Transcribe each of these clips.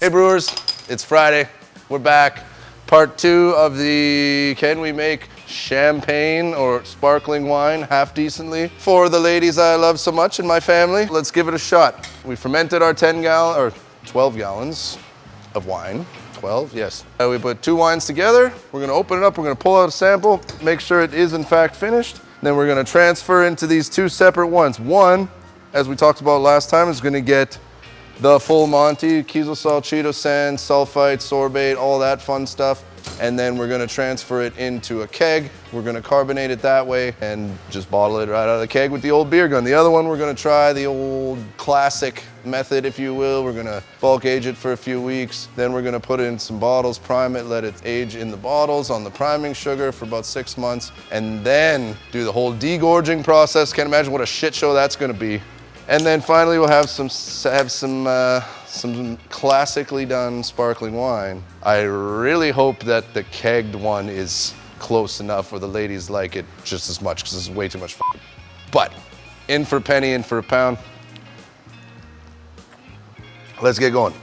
Hey brewers, it's Friday. We're back. Part 2 of the can we make champagne or sparkling wine half decently for the ladies I love so much in my family. Let's give it a shot. We fermented our 12 gallons of wine. 12, yes. We put 2 wines together. We're gonna open it up. We're gonna pull out a sample, make sure it is in fact finished. Then we're gonna transfer into these 2 separate ones. One, as we talked about last time, is gonna get the full Monty, Kiezel salt, Cheeto sand, sulfite, sorbate, all that fun stuff. And then we're gonna transfer it into a keg. We're gonna carbonate it that way and just bottle it right out of the keg with the old beer gun. The other one, we're gonna try the old classic method, if you will. We're gonna bulk age it for a few weeks. Then we're gonna put it in some bottles, prime it, let it age in the bottles on the priming sugar for about 6 months. And then do the whole degorging process. Can't imagine what a shit show that's gonna be. And then finally we'll have some classically done sparkling wine. I really hope that the kegged one is close enough where the ladies like it just as much, because this is way too much fun. But in for a penny, in for a pound. Let's get going.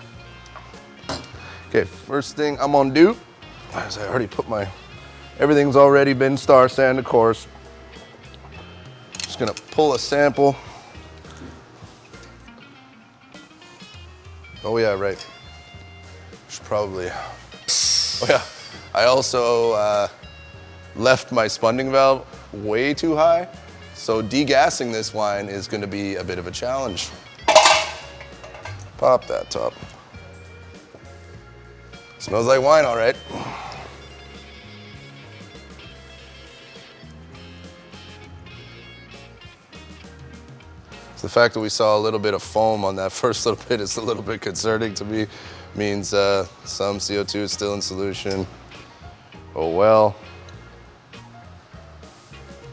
Okay, first thing I'm gonna do, as I already put everything's already been star sand, of course. Just gonna pull a sample. Oh yeah, right. Should probably. Oh yeah. I also left my spunding valve way too high, so degassing this wine is going to be a bit of a challenge. Pop that top. Smells like wine, all right. The fact that we saw a little bit of foam on that first little bit is a little bit concerning to me. Means some CO2 is still in solution. Oh well.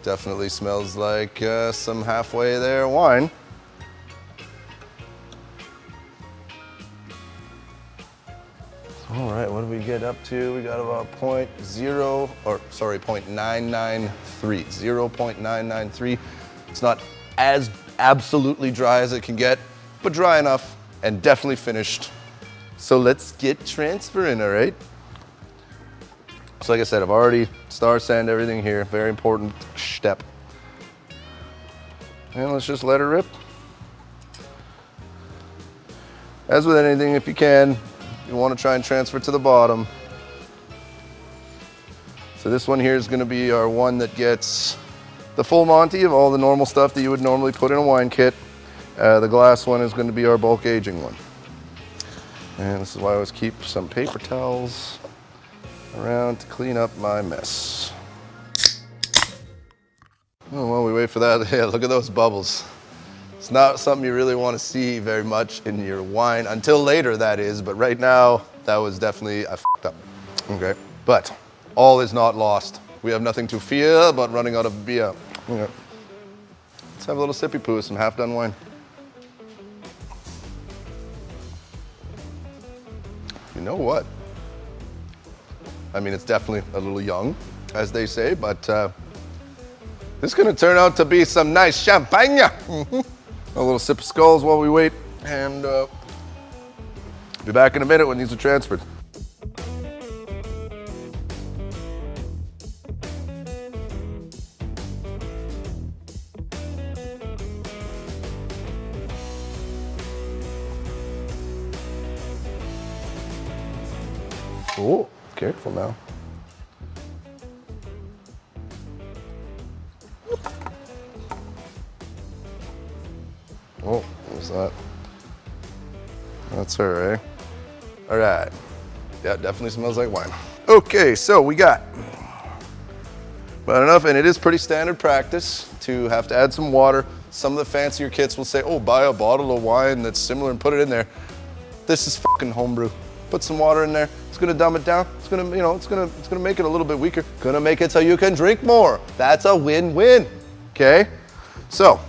Definitely smells like some halfway there wine. All right, what do we get up to? We got about 0.993. 0.993. It's not as absolutely dry as it can get, but dry enough and definitely finished. So let's get transferring, all right? So like I said, I've already star sand everything here. Very important step. And let's just let it rip. As with anything, if you can, you want to try and transfer to the bottom. So this one here is going to be our one that gets the full Monty of all the normal stuff that you would normally put in a wine kit. The glass one is going to be our bulk aging one. And this is why I always keep some paper towels around to clean up my mess. Oh, while we wait for that, yeah, look at those bubbles. It's not something you really want to see very much in your wine, until later that is, but right now, that was definitely, I fucked up. Okay, but all is not lost. We have nothing to fear about running out of beer. Okay. Let's have a little sippy poo of some half-done wine. You know what? I mean, it's definitely a little young, as they say, but this is gonna turn out to be some nice champagne. A little sip of skulls while we wait, and be back in a minute when these are transferred. Oh, careful now. Oh, what was that? That's her, eh? All right. Yeah, definitely smells like wine. Okay, so we got about enough, and it is pretty standard practice to have to add some water. Some of the fancier kits will say, oh, buy a bottle of wine that's similar and put it in there. This is fucking homebrew. Put some water in there. It's gonna dumb it down. It's gonna, it's gonna make it a little bit weaker. Gonna make it so you can drink more. That's a win-win. Okay? So,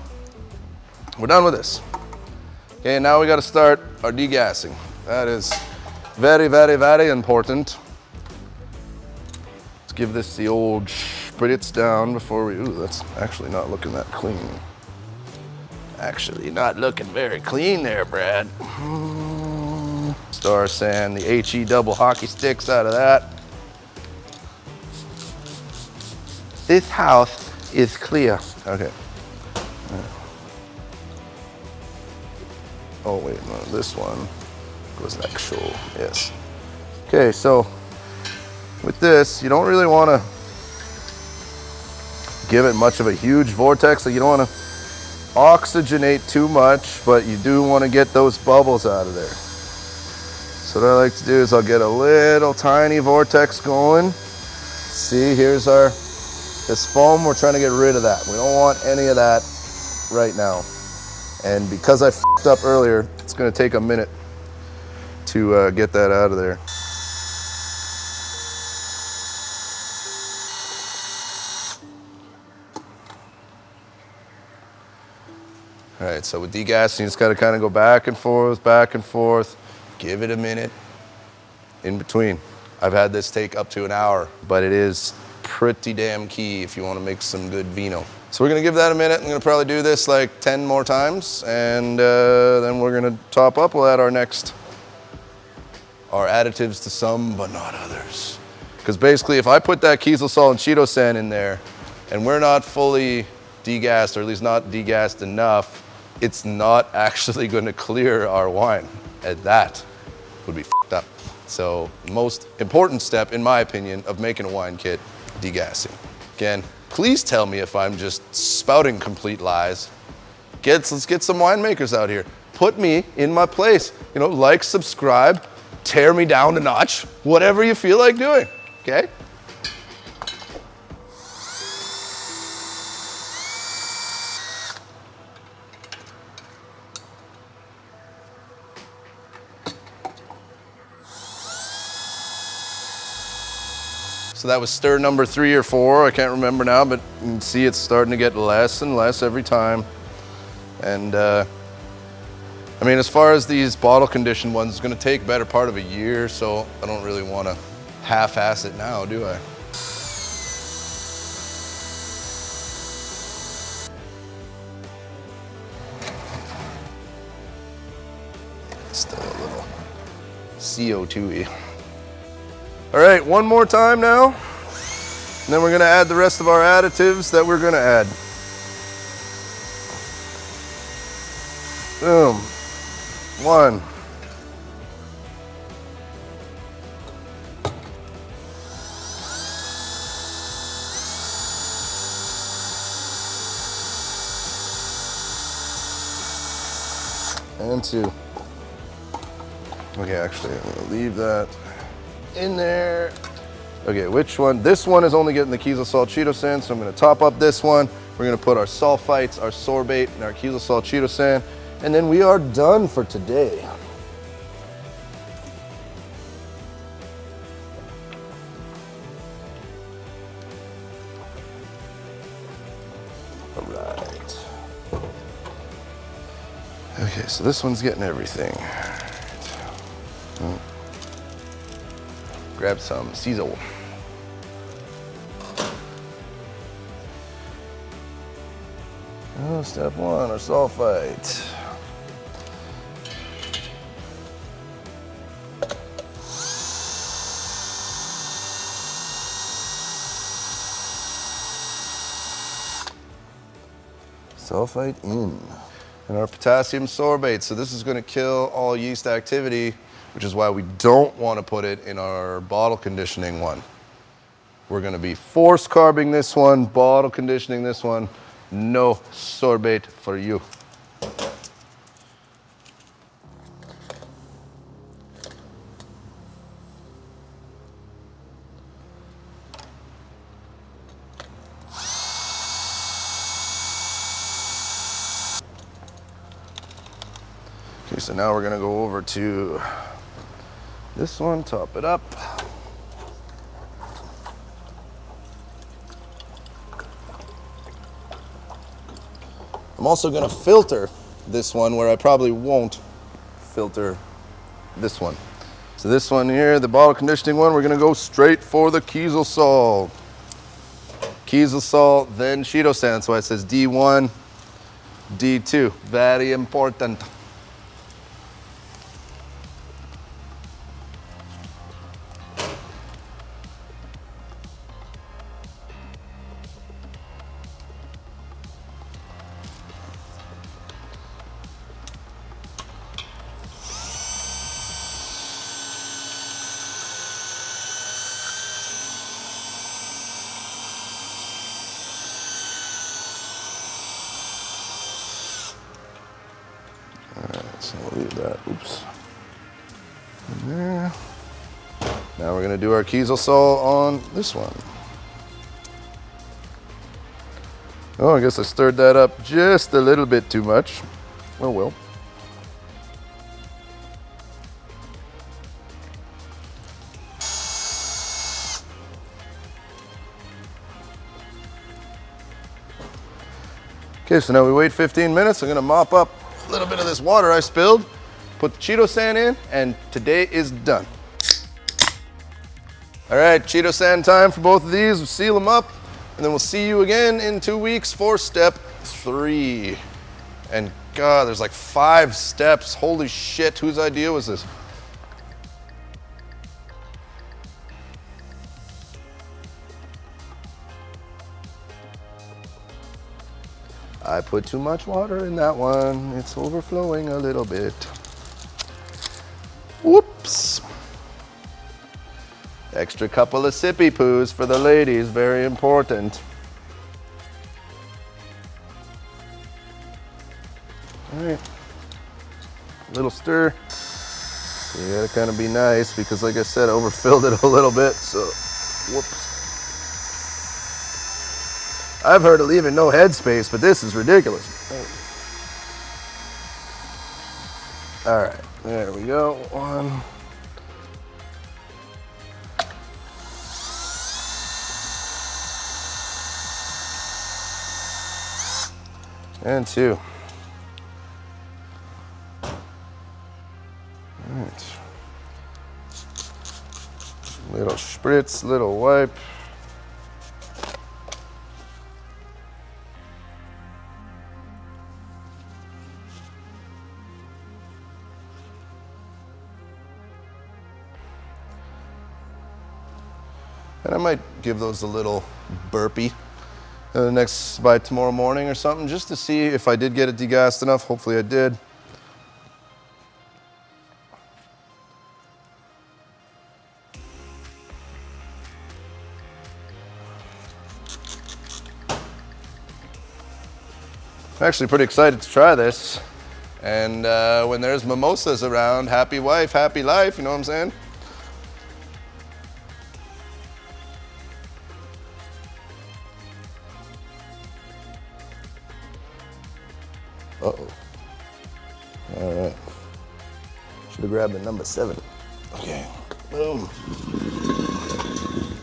we're done with this. Okay, now we gotta start our degassing. That is very, very, very important. Let's give this the old spritz down before we, ooh, that's actually not looking that clean. Actually not looking very clean there, Brad. Star sand, the HE double hockey sticks out of that. This house is clear. Okay. Oh wait, no, this one was actual, yes. Okay, so with this, you don't really want to give it much of a huge vortex. Like you don't want to oxygenate too much, but you do want to get those bubbles out of there. So what I like to do is I'll get a little tiny vortex going. See, here's this foam, we're trying to get rid of that. We don't want any of that right now. And because I f***ed up earlier, it's gonna take a minute to get that out of there. All right, so with degassing, you just gotta kind of go back and forth, give it a minute in between. I've had this take up to an hour, but it is pretty damn key if you want to make some good vino. So we're gonna give that a minute. I'm gonna probably do this like 10 more times, and then we're gonna top up. We'll add our additives to some, but not others. Because basically, if I put that Kieselsaal and Chitosan in there, and we're not fully degassed, or at least not degassed enough, it's not actually gonna clear our wine. And that would be f***ed up. So most important step, in my opinion, of making a wine kit, degassing. Again, please tell me if I'm just spouting complete lies. Let's get some winemakers out here. Put me in my place. You know, like, subscribe, tear me down a notch, whatever you feel like doing, okay? So that was stir number 3 or 4, I can't remember now, but you can see it's starting to get less and less every time. And I mean, as far as these bottle conditioned ones, it's gonna take better part of a year, so I don't really wanna half-ass it now, do I? Still a little CO2-y. All right, one more time now. And then we're gonna add the rest of our additives that we're gonna add. Boom. 1. And 2. Okay, actually, I'm gonna leave that in there. Okay, which one? This one is only getting the Kieselsaal Chitosan, so I'm gonna top up this one. We're gonna put our sulfites, our sorbate, and our Kieselsaal Chitosan, and then we are done for today. All right. Okay, so this one's getting everything. Grab some Ciso. Oh, step 1, our sulfite. Sulfite in. And our potassium sorbate. So this is going to kill all yeast activity, which is why we don't want to put it in our bottle conditioning one. We're going to be force carbing this one, bottle conditioning this one. No sorbate for you. Okay, so now we're going to go over to this one, top it up. I'm also gonna filter this one where I probably won't filter this one. So this one here, the bottle conditioning one, we're gonna go straight for the Kieselsaal. Kieselsaal, then Chitosan. That's why it says D1, D2. Very important. So we'll leave that, oops. In there. Now we're gonna do our Kieselsaal on this one. Oh, I guess I stirred that up just a little bit too much. Oh well. Okay, so now we wait 15 minutes. I'm gonna mop up a little bit of this water I spilled, put the Cheeto sand in, and today is done. All right, Cheeto sand time for both of these. We'll seal them up, and then we'll see you again in 2 weeks for step 3. And God, there's like 5 steps. Holy shit, whose idea was this? I put too much water in that one. It's overflowing a little bit. Whoops. Extra couple of sippy poos for the ladies, very important. All right, little stir. So you gotta kind of be nice because like I said, I overfilled it a little bit, so whoops. I've heard of leaving no headspace, but this is ridiculous. All right, there we go, 1. And 2. All right. Little spritz, little wipe. And I might give those a little burpee by tomorrow morning or something, just to see if I did get it degassed enough. Hopefully I did. I'm actually pretty excited to try this. And when there's mimosas around, happy wife, happy life, you know what I'm saying? Uh-oh. All right. Should have grabbed the number 7. Okay, boom.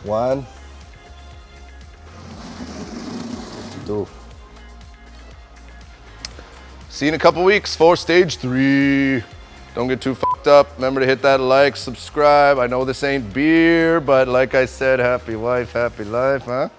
1, 2. See you in a couple weeks for stage 3. Don't get too fucked up. Remember to hit that like, subscribe. I know this ain't beer, but like I said, happy wife, happy life, huh?